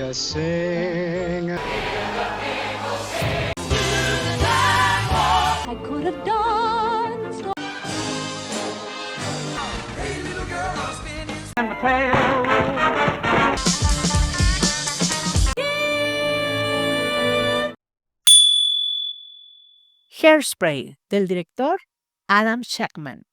to sing. I could have danced. Hey, little girl, spinning. Hairspray, del director Adam Shackman.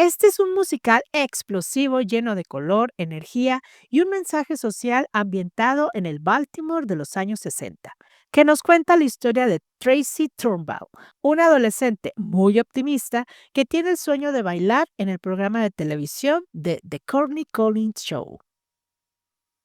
Este es un musical explosivo lleno de color, energía y un mensaje social ambientado en el Baltimore de los años 60, que nos cuenta la historia de Tracy Turnbull, una adolescente muy optimista que tiene el sueño de bailar en el programa de televisión de The Courtney Collins Show,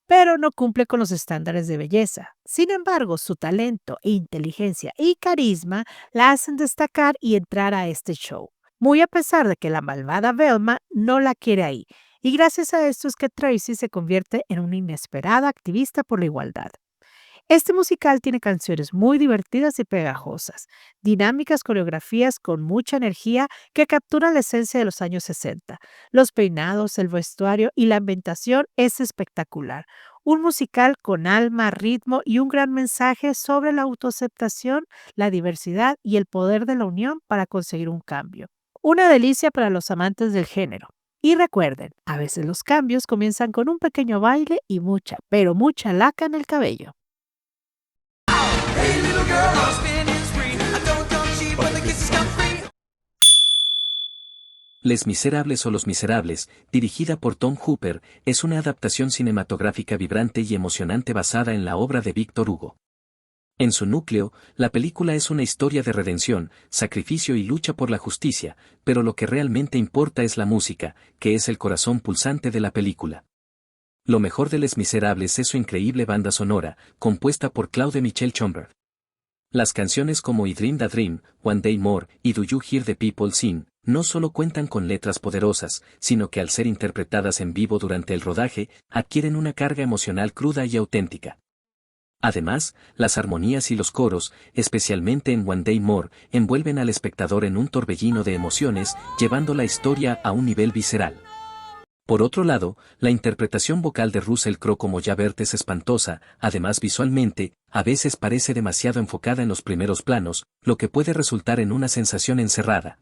pero no cumple con los estándares de belleza. Sin embargo, su talento, inteligencia y carisma la hacen destacar y entrar a este show, muy a pesar de que la malvada Velma no la quiere ahí, y gracias a esto es que Tracy se convierte en una inesperada activista por la igualdad. Este musical tiene canciones muy divertidas y pegajosas, dinámicas coreografías con mucha energía que capturan la esencia de los años 60. Los peinados, el vestuario y la ambientación es espectacular. Un musical con alma, ritmo y un gran mensaje sobre la autoaceptación, la diversidad y el poder de la unión para conseguir un cambio. Una delicia para los amantes del género. Y recuerden, a veces los cambios comienzan con un pequeño baile y mucha, pero mucha laca en el cabello. Hey, little girl, spinning free. I don't come cheap, but the kisses come free. Les Miserables o Los Miserables, dirigida por Tom Hooper, es una adaptación cinematográfica vibrante y emocionante basada en la obra de Victor Hugo. En su núcleo, la película es una historia de redención, sacrificio y lucha por la justicia, pero lo que realmente importa es la música, que es el corazón pulsante de la película. Lo mejor de Les Miserables es su increíble banda sonora, compuesta por Claude Michel Chambers. Las canciones como I Dreamed a Dream, One Day More y Do You Hear the People Sing, no solo cuentan con letras poderosas, sino que al ser interpretadas en vivo durante el rodaje, adquieren una carga emocional cruda y auténtica. Además, las armonías y los coros, especialmente en One Day More, envuelven al espectador en un torbellino de emociones, llevando la historia a un nivel visceral. Por otro lado, la interpretación vocal de Russell Crowe como Javert es espantosa, además visualmente, a veces parece demasiado enfocada en los primeros planos, lo que puede resultar en una sensación encerrada,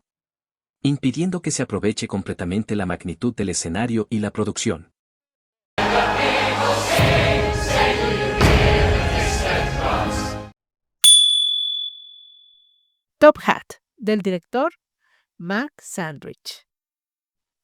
impidiendo que se aproveche completamente la magnitud del escenario y la producción. Top Hat, del director Mark Sandrich.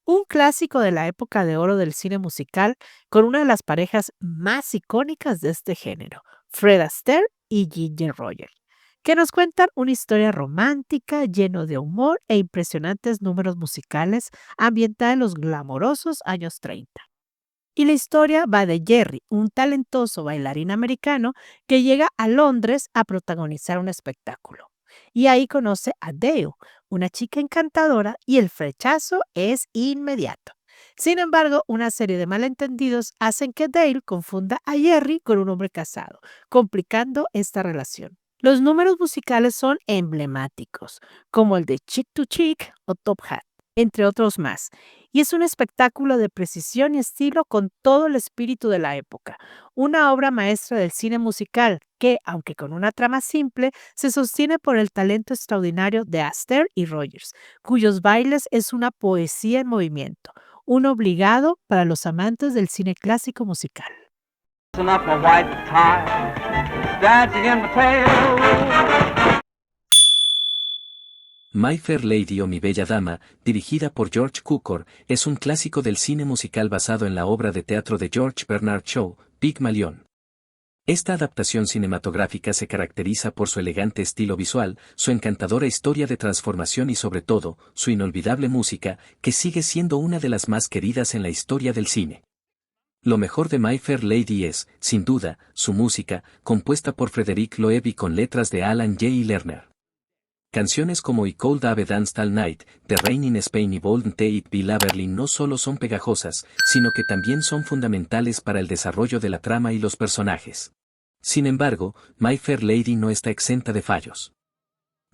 Un clásico de la época de oro del cine musical con una de las parejas más icónicas de este género, Fred Astaire y Ginger Rogers, que nos cuentan una historia romántica, lleno de humor e impresionantes números musicales ambientada en los glamorosos años 30. Y la historia va de Jerry, un talentoso bailarín americano que llega a Londres a protagonizar un espectáculo. Y ahí conoce a Dale, una chica encantadora, y el flechazo es inmediato. Sin embargo, una serie de malentendidos hacen que Dale confunda a Jerry con un hombre casado, complicando esta relación. Los números musicales son emblemáticos, como el de Chick to Chick o Top Hat, entre otros más, y es un espectáculo de precisión y estilo con todo el espíritu de la época, una obra maestra del cine musical que, aunque con una trama simple, se sostiene por el talento extraordinario de Astaire y Rogers, cuyos bailes es una poesía en movimiento, un obligado para los amantes del cine clásico musical. Enough a white tie, dancing in my tail. My Fair Lady o Mi Bella Dama, dirigida por George Cukor, es un clásico del cine musical basado en la obra de teatro de George Bernard Shaw, Pygmalion. Esta adaptación cinematográfica se caracteriza por su elegante estilo visual, su encantadora historia de transformación y sobre todo, su inolvidable música, que sigue siendo una de las más queridas en la historia del cine. Lo mejor de My Fair Lady es, sin duda, su música, compuesta por Frederick Loeb y con letras de Alan J. Lerner. Canciones como I Could Have Danced All Night, The Rain in Spain y Wouldn't It Be Lovely no solo son pegajosas, sino que también son fundamentales para el desarrollo de la trama y los personajes. Sin embargo, My Fair Lady no está exenta de fallos.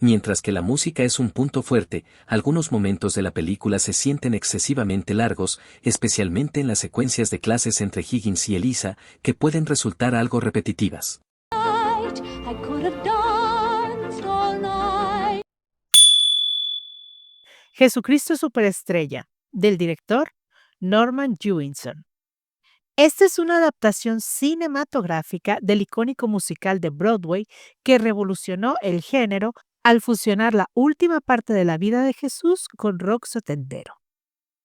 Mientras que la música es un punto fuerte, algunos momentos de la película se sienten excesivamente largos, especialmente en las secuencias de clases entre Higgins y Elisa, que pueden resultar algo repetitivas. I could have danced all night. Jesucristo Superestrella, del director Norman Jewison. Esta es una adaptación cinematográfica del icónico musical de Broadway que revolucionó el género al fusionar la última parte de la vida de Jesús con rock setentero.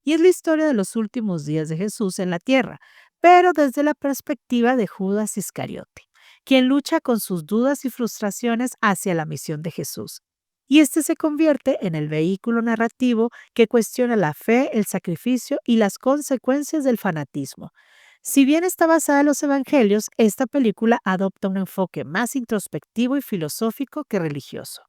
Y es la historia de los últimos días de Jesús en la tierra, pero desde la perspectiva de Judas Iscariote, quien lucha con sus dudas y frustraciones hacia la misión de Jesús. Y este se convierte en el vehículo narrativo que cuestiona la fe, el sacrificio y las consecuencias del fanatismo. Si bien está basada en los evangelios, esta película adopta un enfoque más introspectivo y filosófico que religioso.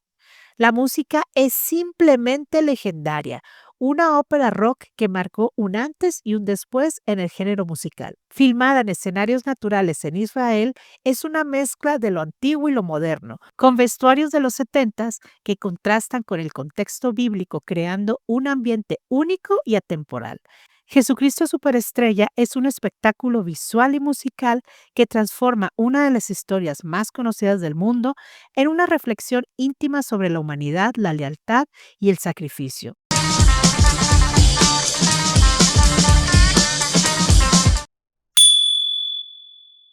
La música es simplemente legendaria, una ópera rock que marcó un antes y un después en el género musical. Filmada en escenarios naturales en Israel, es una mezcla de lo antiguo y lo moderno, con vestuarios de los 70s que contrastan con el contexto bíblico, creando un ambiente único y atemporal. Jesucristo Superestrella es un espectáculo visual y musical que transforma una de las historias más conocidas del mundo en una reflexión íntima sobre la humanidad, la lealtad y el sacrificio.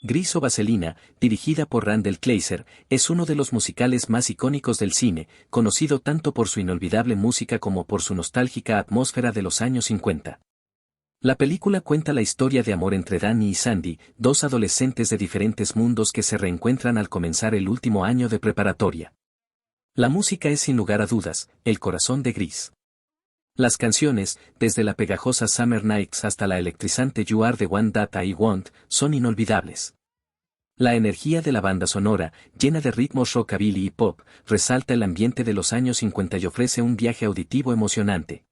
Gris o Vaselina, dirigida por Randall Kleiser, es uno de los musicales más icónicos del cine, conocido tanto por su inolvidable música como por su nostálgica atmósfera de los años 50. La película cuenta la historia de amor entre Danny y Sandy, dos adolescentes de diferentes mundos que se reencuentran al comenzar el último año de preparatoria. La música es sin lugar a dudas, el corazón de Gris. Las canciones, desde la pegajosa Summer Nights hasta la electrizante You Are the One That I Want, son inolvidables. La energía de la banda sonora, llena de ritmos rockabilly y pop, resalta el ambiente de los años 50 y ofrece un viaje auditivo emocionante.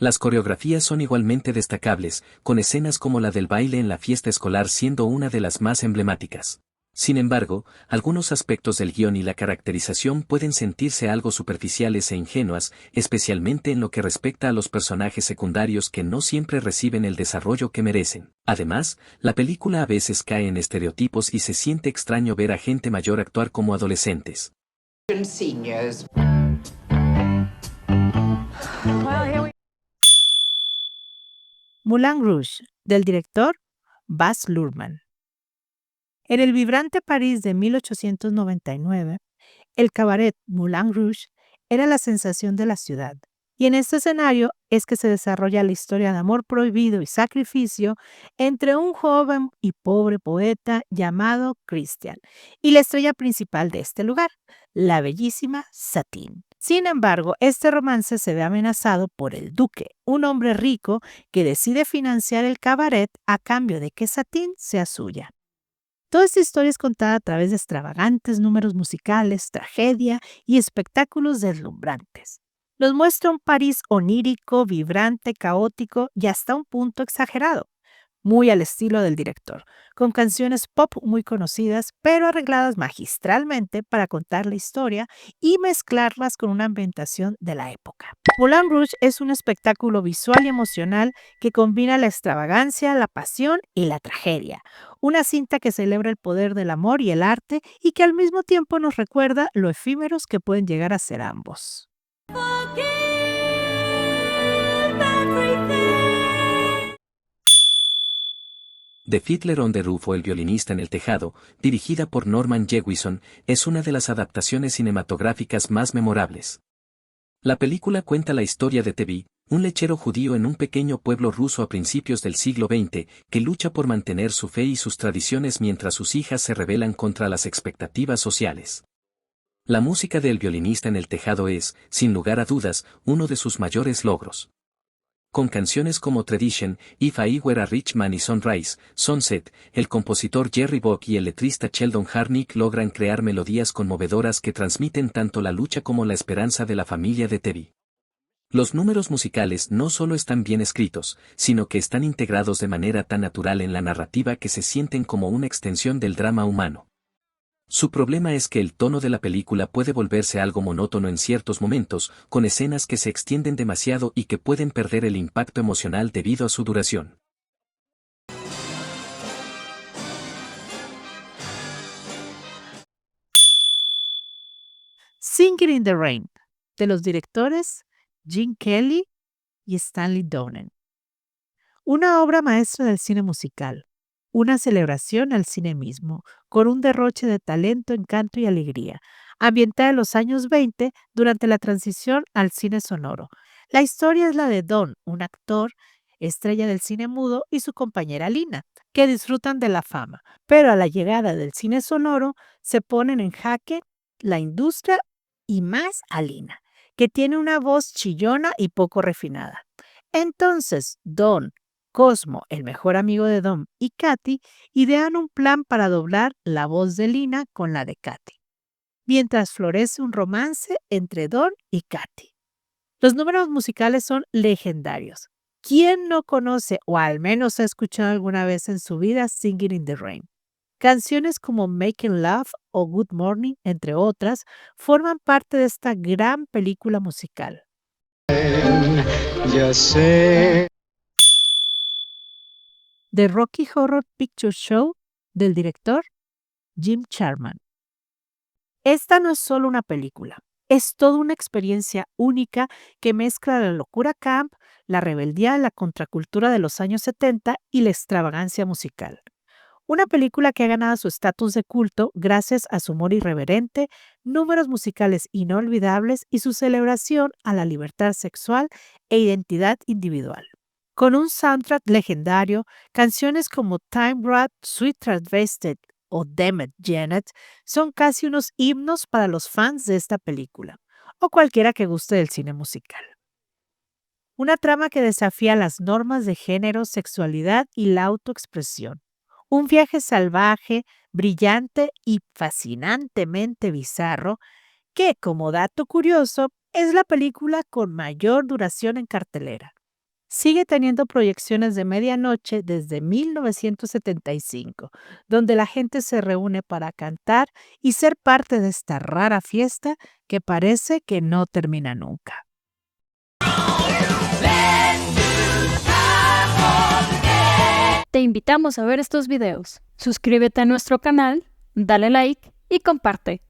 Las coreografías son igualmente destacables, con escenas como la del baile en la fiesta escolar siendo una de las más emblemáticas. Sin embargo, algunos aspectos del guión y la caracterización pueden sentirse algo superficiales e ingenuas, especialmente en lo que respecta a los personajes secundarios que no siempre reciben el desarrollo que merecen. Además, la película a veces cae en estereotipos y se siente extraño ver a gente mayor actuar como adolescentes. Seniors. Moulin Rouge, del director Baz Luhrmann. En el vibrante París de 1899, el cabaret Moulin Rouge era la sensación de la ciudad, y en este escenario es que se desarrolla la historia de amor prohibido y sacrificio entre un joven y pobre poeta llamado Christian y la estrella principal de este lugar, la bellísima Satine. Sin embargo, este romance se ve amenazado por el duque, un hombre rico que decide financiar el cabaret a cambio de que Satine sea suya. Toda esta historia es contada a través de extravagantes números musicales, tragedia y espectáculos deslumbrantes. Nos muestra un París onírico, vibrante, caótico y hasta un punto exagerado, muy al estilo del director, con canciones pop muy conocidas, pero arregladas magistralmente para contar la historia y mezclarlas con una ambientación de la época. Moulin Rouge es un espectáculo visual y emocional que combina la extravagancia, la pasión y la tragedia. Una cinta que celebra el poder del amor y el arte y que al mismo tiempo nos recuerda lo efímeros que pueden llegar a ser ambos. Forgive everything. The Fiddler on the Roof o El violinista en el tejado, dirigida por Norman Jewison, es una de las adaptaciones cinematográficas más memorables. La película cuenta la historia de Tevi, un lechero judío en un pequeño pueblo ruso a principios del siglo XX, que lucha por mantener su fe y sus tradiciones mientras sus hijas se rebelan contra las expectativas sociales. La música de El violinista en el tejado es, sin lugar a dudas, uno de sus mayores logros. Con canciones como Tradition, If I Were a Rich Man y Sunrise, Sunset, el compositor Jerry Bock y el letrista Sheldon Harnick logran crear melodías conmovedoras que transmiten tanto la lucha como la esperanza de la familia de Tevi. Los números musicales no solo están bien escritos, sino que están integrados de manera tan natural en la narrativa que se sienten como una extensión del drama humano. Su problema es que el tono de la película puede volverse algo monótono en ciertos momentos, con escenas que se extienden demasiado y que pueden perder el impacto emocional debido a su duración. Singing in the Rain, de los directores Gene Kelly y Stanley Donen. Una obra maestra del cine musical, una celebración al cine mismo, con un derroche de talento, encanto y alegría, ambientada en los años 20 durante la transición al cine sonoro. La historia es la de Don, un actor, estrella del cine mudo, y su compañera Lina, que disfrutan de la fama, pero a la llegada del cine sonoro se ponen en jaque la industria y más a Lina, que tiene una voz chillona y poco refinada. Entonces, Don, Cosmo, el mejor amigo de Don, y Katy idean un plan para doblar la voz de Lina con la de Katy, mientras florece un romance entre Don y Katy. Los números musicales son legendarios. ¿Quién no conoce o al menos ha escuchado alguna vez en su vida Singing in the Rain? Canciones como Making Love o Good Morning, entre otras, forman parte de esta gran película musical. Ya sé. The Rocky Horror Picture Show, del director Jim Sharman. Esta no es solo una película, es toda una experiencia única que mezcla la locura camp, la rebeldía, la contracultura de los años 70 y la extravagancia musical. Una película que ha ganado su estatus de culto gracias a su humor irreverente, números musicales inolvidables y su celebración a la libertad sexual e identidad individual. Con un soundtrack legendario, canciones como Time Rat, Sweet Transvested o Damn It, Janet son casi unos himnos para los fans de esta película, o cualquiera que guste del cine musical. Una trama que desafía las normas de género, sexualidad y la autoexpresión. Un viaje salvaje, brillante y fascinantemente bizarro que, como dato curioso, es la película con mayor duración en cartelera. Sigue teniendo proyecciones de medianoche desde 1975, donde la gente se reúne para cantar y ser parte de esta rara fiesta que parece que no termina nunca. Te invitamos a ver estos videos. Suscríbete a nuestro canal, dale like y comparte.